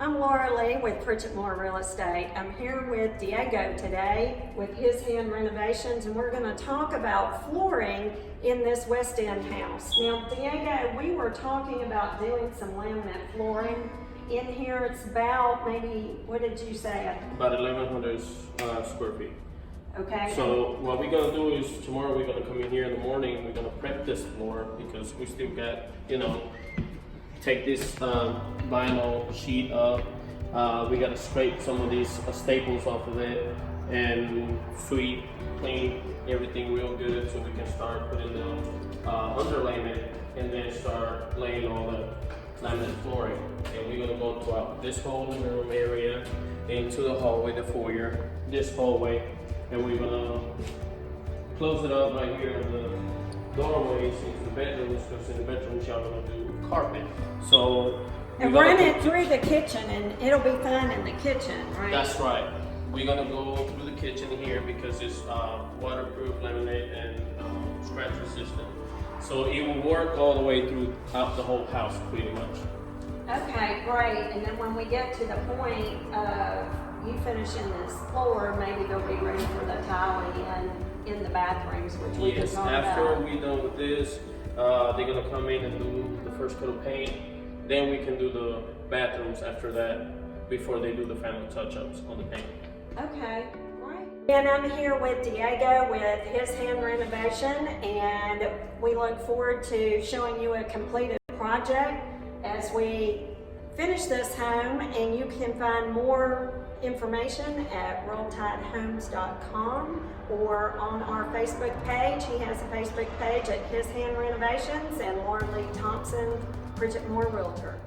I'm Laura Leigh with Pritchett Moore Real Estate. I'm here with Diego today with His Hand Renovations, and we're going to talk about flooring in this West End house. Now, Diego, we were talking about doing some laminate flooring in here. It's about maybe, what did you say? About 1,100 square feet. Okay. So what we're gonna do is tomorrow we're gonna come in here in the morning. We're gonna prep this floor because we still got, take this vinyl sheet up. We gotta scrape some of these staples off of it and sweep, clean everything real good so we can start putting the underlayment and then start laying all the laminate flooring. And we're gonna go throughout this whole living room area, into the hallway, the foyer, this hallway, and we're gonna close it up right here in the doorways into the bedrooms, because in the bedrooms y'all gonna do carpet. So and run it through the kitchen, and it'll be fun in the kitchen, right? That's right. We're gonna go through the kitchen here because it's waterproof, laminate, and scratch resistant. So it will work all the way throughout the whole house, pretty much. Okay, great. And then when we get to the point of you finishing this floor, maybe there'll be room for the tiling in the bathrooms, which we can talk about. After we're done with this, they're gonna come in and do the first coat of paint. Then we can do the bathrooms after that, before they do the final touch-ups on the paint. Okay, great. And I'm here with Diego with His Hand Renovation, and we look forward to showing you a completed project as we finish this home. And you can find more information at rolltidehomes.com or on our Facebook page. He has a Facebook page at His Hand Renovations, and Laura Leigh Thompson, Pritchett Moore Realtor.